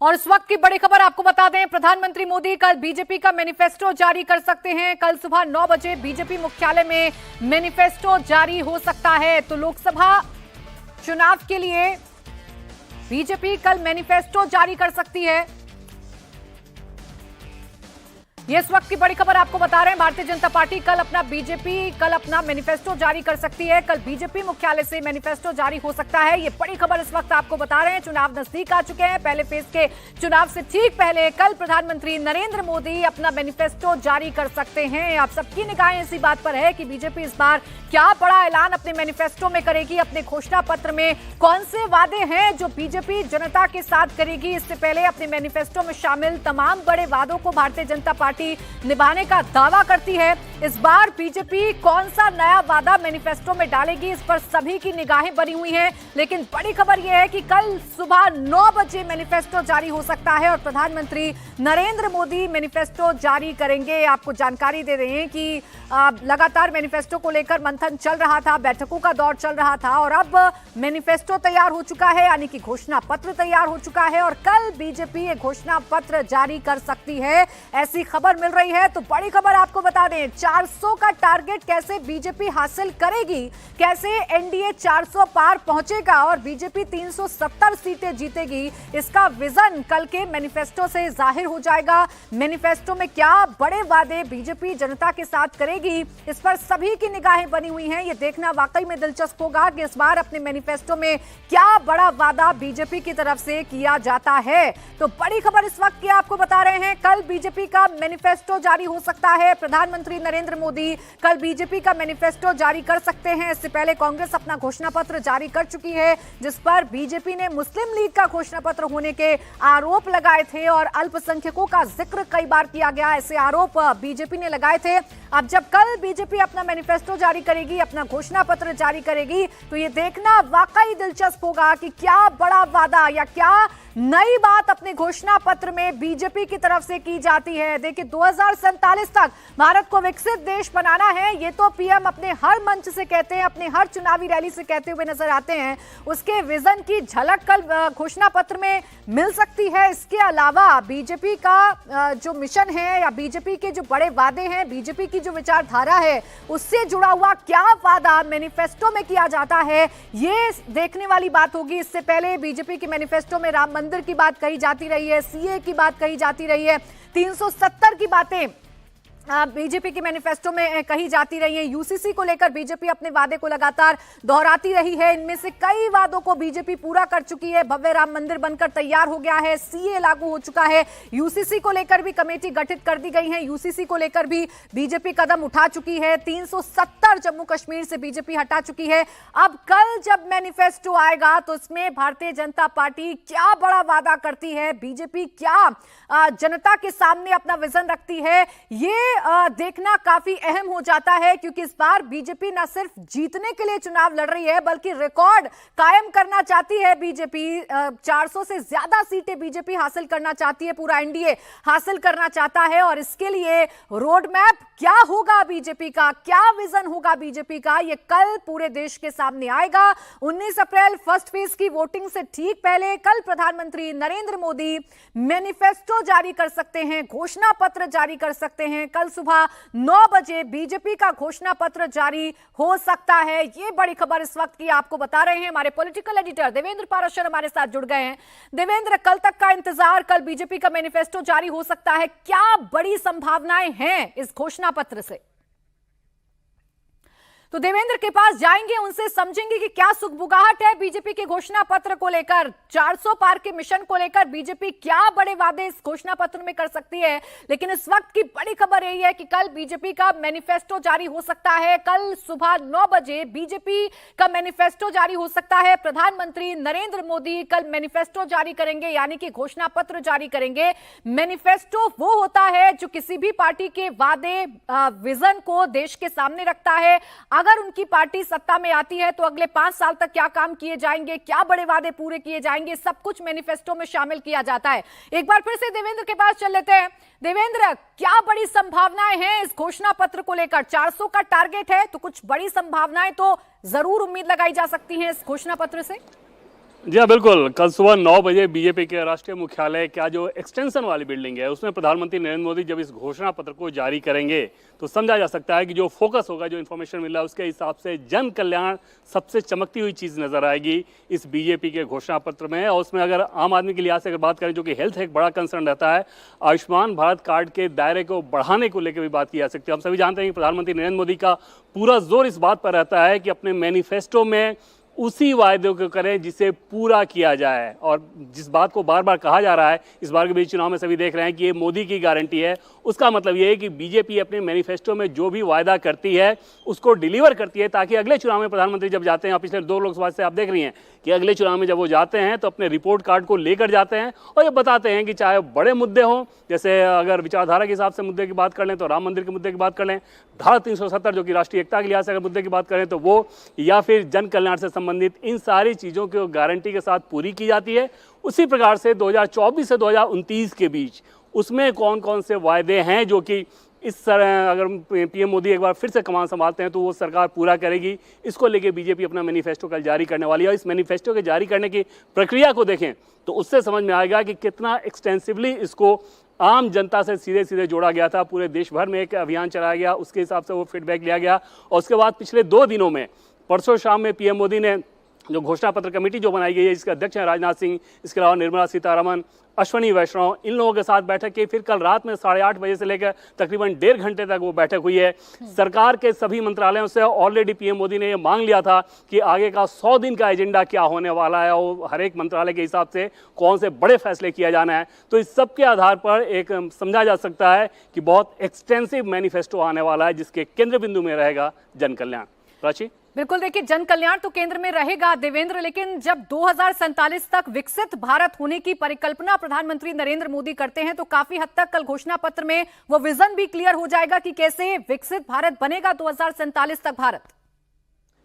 और इस वक्त की बड़ी खबर आपको बता दें, प्रधानमंत्री मोदी कल बीजेपी का मैनिफेस्टो जारी कर सकते हैं। कल सुबह 9 बजे बीजेपी मुख्यालय में मैनिफेस्टो जारी हो सकता है। तो लोकसभा चुनाव के लिए बीजेपी कल मैनिफेस्टो जारी कर सकती है। ये इस वक्त की बड़ी खबर आपको बता रहे हैं। भारतीय जनता पार्टी कल अपना मैनिफेस्टो जारी कर सकती है। कल बीजेपी मुख्यालय से मैनिफेस्टो जारी हो सकता है। ये बड़ी खबर इस वक्त आपको बता रहे हैं। चुनाव नजदीक आ चुके हैं। पहले फेज के चुनाव से ठीक पहले कल प्रधानमंत्री नरेंद्र मोदी अपना मैनिफेस्टो जारी कर सकते हैं। आप सबकी निगाहें इसी बात पर है कि बीजेपी इस बार क्या बड़ा ऐलान अपने मैनिफेस्टो में करेगी। अपने घोषणा पत्र में कौन से वादे हैं जो बीजेपी जनता के साथ करेगी। इससे पहले अपने मैनिफेस्टो में शामिल तमाम बड़े वादों को भारतीय जनता पार्टी निभाने का दावा करती है। इस बार बीजेपी कौन सा नया वादा मैनिफेस्टो में डालेगी, इस पर सभी की निगाहें बनी हुई हैं। लेकिन बड़ी खबर यह है कि कल सुबह 9 बजे मैनिफेस्टो जारी हो सकता है और प्रधानमंत्री नरेंद्र मोदी मैनिफेस्टो जारी करेंगे। आपको जानकारी दे रहे हैं कि लगातार मैनिफेस्टो को लेकर मंथन चल रहा था, बैठकों का दौर चल रहा था और अब मैनिफेस्टो तैयार हो चुका है, यानी कि घोषणा पत्र तैयार हो चुका है और कल बीजेपी एक घोषणा पत्र जारी कर सकती है, ऐसी खबर मिल रही है। तो बड़ी खबर आपको बता दें, 400 का टारगेट कैसे बीजेपी हासिल करेगी, कैसे एनडीए 400 पार पहुंचेगा और बीजेपी 370 सीटें जीतेगी, इसका विजन कल के मैनिफेस्टो से जाहिर हो जाएगा। मैनिफेस्टो में क्या बड़े वादे बीजेपी जनता के साथ करेगी, इस पर सभी की निगाहें बनी हुई हैं। ये देखना वाकई में दिलचस्प होगा कि इस बार अपने मैनिफेस्टो में क्या बड़ा वादा बीजेपी की तरफ से किया जाता है। तो बड़ी खबर इस वक्त की आपको बता रहे हैं, कल बीजेपी का मैनिफेस्टो जारी हो सकता है। प्रधानमंत्री नरेंद्र मोदी कल बीजेपी का मैनिफेस्टो जारी कर सकते हैं। इससे पहले कांग्रेस अपना घोषणा पत्र जारी कर चुकी है, जिस पर बीजेपी ने मुस्लिम लीग का घोषणा पत्र होने के आरोप लगाए थे और अल्पसंख्यकों का जिक्र कई बार किया गया, ऐसे आरोप बीजेपी ने लगाए थे। अब जब कल बीजेपी अपना मैनिफेस्टो जारी करेगी, अपना घोषणा पत्र जारी करेगी, तो ये देखना वाकई दिलचस्प होगा कि क्या बड़ा वादा या क्या नई बात अपने घोषणा पत्र में बीजेपी की तरफ से की जाती है। देखिए, 2047 तक भारत को विकसित देश बनाना है, ये तो पीएम अपने हर मंच से कहते हैं, अपने हर चुनावी रैली से कहते हुए नजर आते हैं। उसके विजन की झलक कल घोषणा पत्र में मिल सकती है। इसके अलावा बीजेपी का जो मिशन है या बीजेपी के जो बड़े वादे हैं, बीजेपी की जो विचारधारा है, उससे जुड़ा हुआ क्या वादा मैनिफेस्टो में किया जाता है, ये देखने वाली बात होगी। इससे पहले बीजेपी के मैनिफेस्टो में राम मंदिर की बात कही जाती रही है, सीए की बात कही जाती रही है, 370 की बातें बीजेपी के मैनिफेस्टो में कही जाती रही है। यूसीसी को लेकर बीजेपी अपने वादे को लगातार दोहराती रही है। इनमें से कई वादों को बीजेपी पूरा कर चुकी है। भव्य राम मंदिर बनकर तैयार हो गया है, सीए लागू हो चुका है, यूसीसी को लेकर भी कमेटी गठित कर दी गई है, यूसीसी को लेकर भी बीजेपी कदम उठा चुकी है, 370 जम्मू कश्मीर से बीजेपी हटा चुकी है। अब कल जब मैनिफेस्टो आएगा तो इसमें भारतीय जनता पार्टी क्या बड़ा वादा करती है, बीजेपी क्या जनता के सामने अपना विजन रखती है, ये देखना काफी अहम हो जाता है। क्योंकि इस बार बीजेपी न सिर्फ जीतने के लिए चुनाव लड़ रही है, बल्कि रिकॉर्ड कायम करना चाहती है। बीजेपी 400 से ज्यादा सीटें बीजेपी हासिल करना चाहती है, पूरा एनडीए हासिल करना चाहता है। और इसके लिए रोड मैप क्या होगा बीजेपी का, क्या विजन होगा बीजेपी का, ये कल पूरे देश के सामने आएगा। 19 अप्रैल फर्स्ट फेज की वोटिंग से ठीक पहले कल प्रधानमंत्री नरेंद्र मोदी मैनिफेस्टो जारी कर सकते हैं, घोषणा पत्र जारी कर सकते हैं। कल सुबह 9 बजे बीजेपी का घोषणा पत्र जारी हो सकता है। ये बड़ी खबर इस वक्त की आपको बता रहे हैं हमारे पॉलिटिकल एडिटर देवेंद्र पाराशर हमारे साथ जुड़ गए हैं। देवेंद्र, कल तक का इंतजार, कल बीजेपी का मैनिफेस्टो जारी हो सकता है, क्या बड़ी संभावनाएं हैं इस घोषणा पत्र से? तो देवेंद्र के पास जाएंगे, उनसे समझेंगे कि क्या सुगबुगाहट है बीजेपी के घोषणा पत्र को लेकर, 400 पार के मिशन को लेकर बीजेपी क्या बड़े वादे इस घोषणा पत्र में कर सकती है। लेकिन इस वक्त की बड़ी खबर यही है कि कल बीजेपी का मैनिफेस्टो जारी हो सकता है। कल सुबह 9 बजे बीजेपी का मैनिफेस्टो जारी हो सकता है। प्रधानमंत्री नरेंद्र मोदी कल मैनिफेस्टो जारी करेंगे, यानी कि घोषणा पत्र जारी करेंगे। मैनिफेस्टो वो होता है जो किसी भी पार्टी के वादे विजन को देश के सामने रखता है। अगर उनकी पार्टी सत्ता में आती है तो अगले 5 साल तक क्या काम किए जाएंगे, क्या बड़े वादे पूरे किए जाएंगे, सब कुछ मैनिफेस्टो में शामिल किया जाता है। एक बार फिर से देवेंद्र के पास चल लेते हैं। देवेंद्र, क्या बड़ी संभावनाएं हैं इस घोषणा पत्र को लेकर? 400 का टारगेट है तो कुछ बड़ी संभावनाएं तो जरूर उम्मीद लगाई जा सकती हैं इस घोषणा पत्र से। जी हाँ, बिल्कुल। कल सुबह 9 बजे बीजेपी के राष्ट्रीय मुख्यालय का जो एक्सटेंशन वाली बिल्डिंग है, उसमें प्रधानमंत्री नरेंद्र मोदी जब इस घोषणा पत्र को जारी करेंगे तो समझा जा सकता है कि जो फोकस होगा, जो इन्फॉर्मेशन मिल रहा है उसके हिसाब से जन कल्याण सबसे चमकती हुई चीज़ नजर आएगी इस बीजेपी के घोषणा पत्र में। और उसमें अगर आम आदमी के लिहाज से अगर बात करें, जो कि हेल्थ एक बड़ा कंसर्न रहता है, आयुष्मान भारत कार्ड के दायरे को बढ़ाने को लेकर भी बात की जा सकती है। हम सभी जानते हैं कि प्रधानमंत्री नरेंद्र मोदी का पूरा जोर इस बात पर रहता है कि अपने मैनिफेस्टो में उसी वायदे को करें जिसे पूरा किया जाए। और जिस बात को बार बार कहा जा रहा है, इस बार के बीच चुनाव में सभी देख रहे हैं कि ये मोदी की गारंटी है, उसका मतलब ये है कि बीजेपी अपने मैनिफेस्टो में जो भी वायदा करती है उसको डिलीवर करती है, ताकि अगले चुनाव में प्रधानमंत्री जब जाते हैं, पिछले 2 लोकसभा से आप देख रही हैं कि अगले चुनाव में जब वो जाते हैं तो अपने रिपोर्ट कार्ड को लेकर जाते हैं और ये बताते हैं कि चाहे बड़े मुद्दे हों, जैसे अगर विचारधारा के हिसाब से मुद्दे की बात कर लें तो राम मंदिर के मुद्दे की बात कर लें, धारा 370 जो कि राष्ट्रीय एकता के लिहाज से अगर मुद्दे की बात करें तो वो, या फिर जन कल्याण से संबंधित, इन सारी चीज़ों को गारंटी के साथ पूरी की जाती है। उसी प्रकार से 2024 से 2029 के बीच उसमें कौन कौन से वायदे हैं जो कि इस तरह अगर पीएम मोदी एक बार फिर से कमान संभालते हैं तो वो सरकार पूरा करेगी, इसको लेके बीजेपी अपना मैनिफेस्टो कल जारी करने वाली है। और इस मैनिफेस्टो के जारी करने की प्रक्रिया को देखें तो उससे समझ में आएगा कि कितना एक्सटेंसिवली इसको आम जनता से सीधे सीधे जोड़ा गया था। पूरे देश भर में एक अभियान चलाया गया, उसके हिसाब से वो फीडबैक लिया गया और उसके बाद पिछले 2 दिनों में, परसों शाम में पीएम मोदी ने जो घोषणा पत्र कमेटी जो बनाई गई है, इसके अध्यक्ष हैं राजनाथ सिंह, इसके अलावा निर्मला सीतारमण, अश्विनी वैष्णव, इन लोगों के साथ बैठक की। फिर कल रात में 8:30 बजे से लेकर तकरीबन 1.5 घंटे तक वो बैठक हुई है। सरकार के सभी मंत्रालयों से ऑलरेडी पीएम मोदी ने ये मांग लिया था कि आगे का 100 दिन का एजेंडा क्या होने वाला है और हर एक मंत्रालय के हिसाब से कौन से बड़े फैसले किया जाना है। तो इस सब के आधार पर एक समझा जा सकता है कि बहुत एक्सटेंसिव मैनिफेस्टो आने वाला है, जिसके केंद्र बिंदु में रहेगा जन कल्याण। प्राची, बिल्कुल, देखिए जन कल्याण तो केंद्र में रहेगा देवेंद्र, लेकिन जब 2047 तक विकसित भारत होने की परिकल्पना प्रधानमंत्री नरेंद्र मोदी करते हैं तो काफी हद तक कल घोषणा पत्र में वो विजन भी क्लियर हो जाएगा कि कैसे विकसित भारत बनेगा 2047 तक भारत।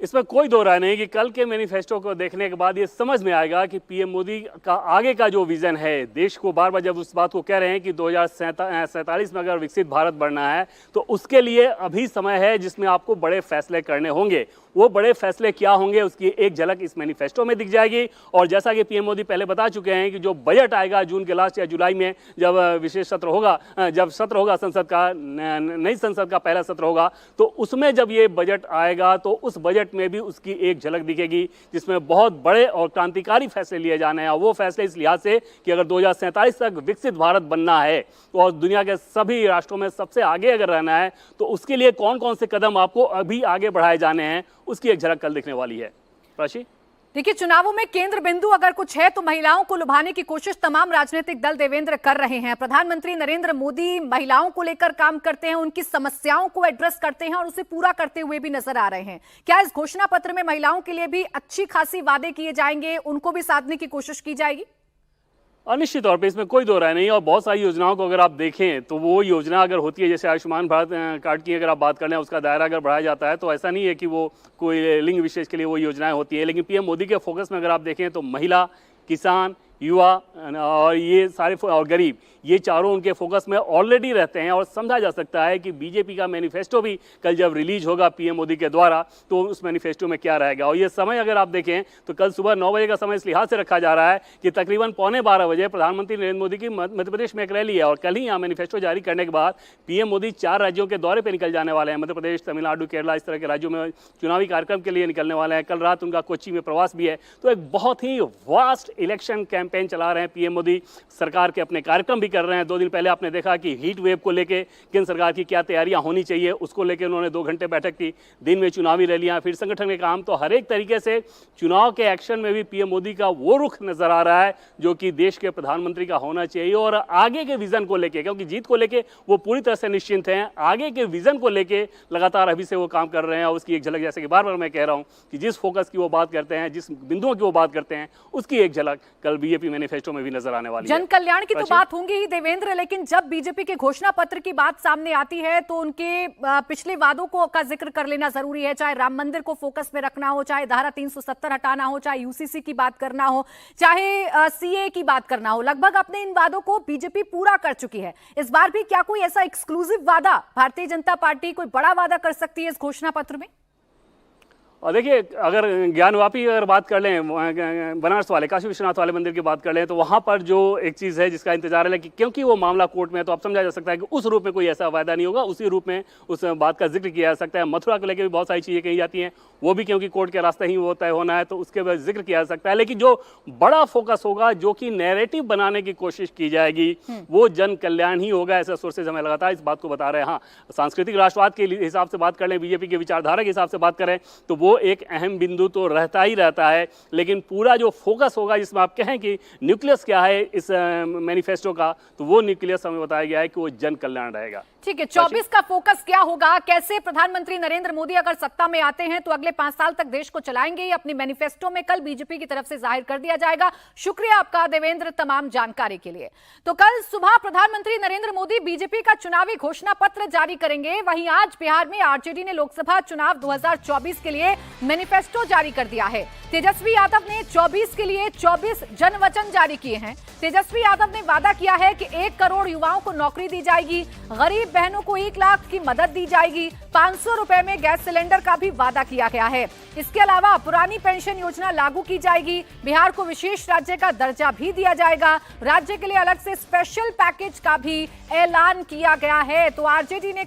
इसमें कोई दो राय नहीं कि कल के मैनिफेस्टो को देखने के बाद ये समझ में आएगा कि पीएम मोदी का आगे का जो विजन है, देश को बार बार जब उस बात को कह रहे हैं कि 2047 में अगर विकसित भारत बनना है तो उसके लिए अभी समय है जिसमें आपको बड़े फैसले करने होंगे। वो बड़े फैसले क्या होंगे उसकी एक झलक इस मैनिफेस्टो में दिख जाएगी। और जैसा कि पीएम मोदी पहले बता चुके हैं कि जो बजट आएगा जून के लास्ट या जुलाई में, जब विशेष सत्र होगा, जब सत्र होगा संसद का, नई संसद का पहला सत्र होगा, तो उसमें जब ये बजट आएगा तो उस बजट में भी उसकी एक झलक दिखेगी जिसमें बहुत बड़े और क्रांतिकारी फैसले लिए जाने हैं। और वो फैसले इस लिहाज से कि अगर 2047 तक विकसित भारत बनना है और दुनिया के सभी राष्ट्रों में सबसे आगे अगर रहना है तो उसके लिए कौन कौन से कदम आपको अभी आगे बढ़ाए जाने हैं, उसकी एक झलक कल दिखने वाली है। प्राची, देखिए चुनावों में केंद्र बिंदु अगर कुछ है तो महिलाओं को लुभाने की कोशिश तमाम राजनीतिक दल देवेंद्र कर रहे हैं। प्रधानमंत्री नरेंद्र मोदी महिलाओं को लेकर काम करते हैं, उनकी समस्याओं को एड्रेस करते हैं और उसे पूरा करते हुए भी नजर आ रहे हैं। क्या इस घोषणा पत्र में महिलाओं के लिए भी अच्छी खासी वादे किए जाएंगे, उनको भी साधने की कोशिश की जाएगी? निश्चित तौर पे इसमें कोई दो राय नहीं। और बहुत सारी योजनाओं को अगर आप देखें तो वो योजना अगर होती है, जैसे आयुष्मान भारत कार्ड की अगर आप बात कर लें, उसका दायरा अगर बढ़ाया जाता है तो ऐसा नहीं है कि वो कोई लिंग विशेष के लिए वो योजनाएं होती है। लेकिन पीएम मोदी के फोकस में अगर आप देखें तो महिला, किसान, युवा और ये सारे और गरीब, ये चारों उनके फोकस में ऑलरेडी रहते हैं। और समझा जा सकता है कि बीजेपी का मैनिफेस्टो भी कल जब रिलीज होगा पीएम मोदी के द्वारा तो उस मैनिफेस्टो में क्या रहेगा। और ये समय अगर आप देखें तो कल सुबह 9 बजे का समय इस लिहाज से रखा जा रहा है कि तकरीबन 11:15 बजे प्रधानमंत्री नरेंद्र मोदी की मध्य प्रदेश में एक रैली है। और कल ही यहाँ मैनिफेस्टो जारी करने के बाद पीएम मोदी 4 राज्यों के दौरे पर निकल जाने वाले हैं। मध्य प्रदेश, तमिलनाडु, केरला, इस तरह के राज्यों में चुनावी कार्यक्रम के लिए निकलने वाले हैं। कल रात उनका कोच्चि में प्रवास भी है। तो एक बहुत ही वास्ट इलेक्शन कैंपेन चला रहे हैं पीएम मोदी। सरकार के अपने कार्यक्रम भी कर रहे हैं। 2 दिन पहले आपने देखा कि हीट वेव को लेके केंद्र सरकार की क्या तैयारियां होनी चाहिए, उसको लेके उन्होंने 2 घंटे बैठक की। दिन में चुनावी रैलियां, फिर संगठन के काम। तो हर एक तरीके से चुनाव के एक्शन में भी पीएम मोदी का वो रुख नजर आ रहा है जो कि देश के प्रधानमंत्री का होना चाहिए। और आगे के विजन को लेके, क्योंकि जीत को लेके वो पूरी तरह से निश्चिंत हैं, आगे के विजन को लेके लगातार अभी से वो काम कर रहे हैं। और उसकी एक झलक, जैसे कि बार बार मैं कह रहा हूं कि जिस फोकस की वो बात करते हैं, जिस बिंदुओं की वो बात करते हैं, उसकी एक झलक कल बीजेपी मैनिफेस्टो में भी नजर आने वाली है। जन कल्याण की तो बात होंगी ही देवेंद्र, लेकिन जब बीजेपी के घोषणा पत्र की बात सामने आती है तो उनके पिछले वादों को का जिक्र कर लेना जरूरी है। चाहे राम मंदिर को फोकस में रखना हो, चाहे धारा 370 हटाना हो, चाहे यूसीसी की बात करना हो, चाहे सीए की बात करना हो, लगभग अपने इन वादों को बीजेपी पूरा कर चुकी है। इस बार भी क्या कोई ऐसा एक्सक्लूसिव वादा भारतीय जनता पार्टी, कोई बड़ा वादा कर सकती है इस घोषणा पत्र में? और देखिए, अगर ज्ञानवापी अगर बात कर लें, बनारस वाले काशी विश्वनाथ वाले मंदिर की बात कर लें, तो वहाँ पर जो एक चीज़ है जिसका इंतजार है कि क्योंकि वो मामला कोर्ट में है, तो अब समझा जा सकता है कि उस रूप में कोई ऐसा वायदा नहीं होगा, उसी रूप में उस बात का जिक्र किया जा सकता है। मथुरा को लेकर भी बहुत सारी चीज़ें कही जाती हैं, वो भी क्योंकि कोर्ट के रास्ते ही वो तय होना है, तो उसके बाद जिक्र किया जा सकता है। लेकिन जो बड़ा फोकस होगा, जो कि नैरेटिव बनाने की कोशिश की जाएगी, वो जन कल्याण ही होगा, ऐसा सोर्सेज हमें लगातार इस बात को बता रहे हैं। हाँ, सांस्कृतिक राष्ट्रवाद के हिसाब से बात कर लें, बीजेपी के विचारधारा के हिसाब से बात करें, तो वो एक अहम बिंदु तो रहता ही रहता है, लेकिन पूरा जो फोकस होगा, जिसमें आप कहें कि न्यूक्लियस क्या है इस मैनिफेस्टो का, तो वो न्यूक्लियस हमें बताया गया है कि वो जन कल्याण रहेगा। ठीक है, 24 का फोकस क्या होगा? कैसे प्रधानमंत्री नरेंद्र मोदी अगर सत्ता में आते हैं तो अगले 5 साल तक देश को चलाएंगे, ये अपनी मैनिफेस्टो में कल बीजेपी की तरफ से जाहिर कर दिया जाएगा। शुक्रिया आपका देवेंद्र तमाम जानकारी के लिए। तो कल सुबह प्रधानमंत्री नरेंद्र मोदी बीजेपी का चुनावी घोषणा पत्र जारी करेंगे। वहीं आज बिहार में आरजेडी ने लोकसभा चुनाव 2024 के लिए मैनिफेस्टो जारी कर दिया है। तेजस्वी यादव ने 24 के लिए 24 जन वचन जारी किए हैं। तेजस्वी यादव ने वादा किया है कि 1 करोड़ युवाओं को नौकरी दी जाएगी, गरीब बहनों को 1 लाख की मदद दी जाएगी, 500 रुपए में गैस सिलेंडर का भी वादा किया गया है। इसके अलावा पुरानी पेंशन योजना लागू की जाएगी, बिहार को विशेष राज्य का दर्जा भी दिया जाएगा, राज्य के लिए अलग से स्पेशल पैकेज का भी ऐलान किया गया है। तो आरजेडी ने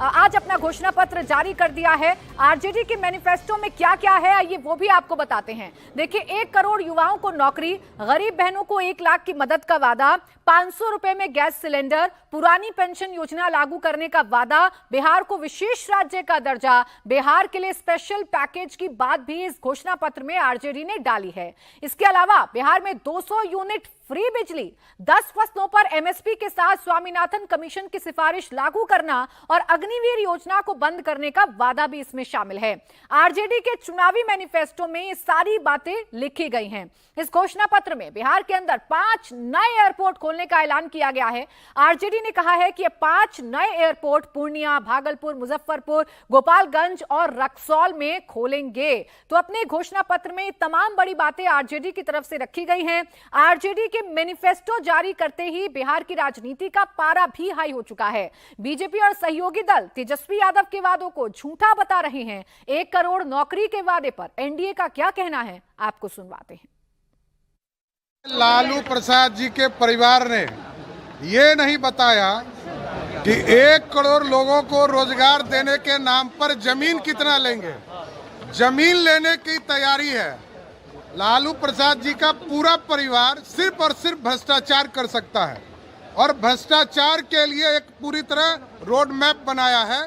आज अपना घोषणा पत्र जारी कर दिया है। आरजेडी के मैनिफेस्टो में क्या क्या है, आइए वो भी आपको बताते हैं। देखिए, 1 करोड़ युवाओं को नौकरी, गरीब बहनों को 1 लाख की मदद का वादा, 500 रुपए में गैस सिलेंडर, पुरानी पेंशन योजना लागू करने का वादा, बिहार को विशेष राज्य का दर्जा, बिहार के लिए स्पेशल पैकेज की बात भी इस घोषणा पत्र में आरजेडी ने डाली है। इसके अलावा बिहार में 200 यूनिट फ्री बिजली, 10 फसलों पर एमएसपी के साथ स्वामीनाथन कमीशन की सिफारिश लागू करना और अग्निवीर योजना को बंद करने का वादा भी इसमें शामिल है। आरजेडी के चुनावी मैनिफेस्टो में ये सारी बातें लिखी गई हैं। इस घोषणा पत्र में बिहार के अंदर 5 नए एयरपोर्ट खोलने का ऐलान किया गया है। आरजेडी ने कहा है कि ये 5 नए एयरपोर्ट पूर्णिया, भागलपुर, मुजफ्फरपुर, गोपालगंज और रक्सौल में खोलेंगे। तो अपने घोषणा पत्र में तमाम बड़ी बातें आरजेडी की तरफ से रखी गई हैं। आरजेडी के मैनिफेस्टो जारी करते ही बिहार की राजनीति का पारा भी हाई हो चुका है। बीजेपी और सहयोगी दल तेजस्वी यादव के वादों को झूठा बता रहे हैं। 1 करोड़ नौकरी के वादे पर एनडीए का क्या कहना है, आपको सुनवाते हैं। लालू प्रसाद जी के परिवार ने ये नहीं बताया कि 1 करोड़ लोगों को रोजगार देने के नाम पर जमीन कितना लेंगे। जमीन लेने की तैयारी है। लालू प्रसाद जी का पूरा परिवार सिर्फ और सिर्फ भ्रष्टाचार कर सकता है, और भ्रष्टाचार के लिए एक पूरी तरह रोड मैप बनाया है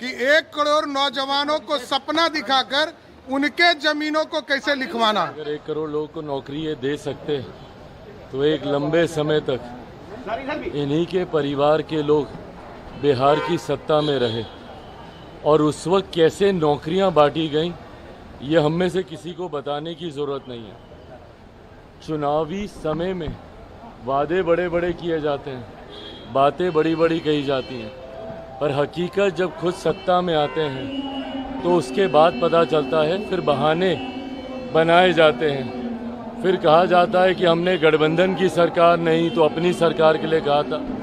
कि 1 करोड़ नौजवानों को सपना दिखाकर उनके जमीनों को कैसे लिखवाना। अगर 1 करोड़ लोगों को नौकरी ये दे सकते तो एक लंबे समय तक इन्हीं के परिवार के लोग बिहार की सत्ता में रहे, और उस वक्त कैसे नौकरियां बांटी गईं ये हम में से किसी को बताने की ज़रूरत नहीं है। चुनावी समय में वादे बड़े बड़े किए जाते हैं, बातें बड़ी बड़ी कही जाती हैं, पर हकीकत जब खुद सत्ता में आते हैं तो उसके बाद पता चलता है, फिर बहाने बनाए जाते हैं। फिर कहा जाता है कि हमने गठबंधन की सरकार नहीं तो अपनी सरकार के लिए कहा था।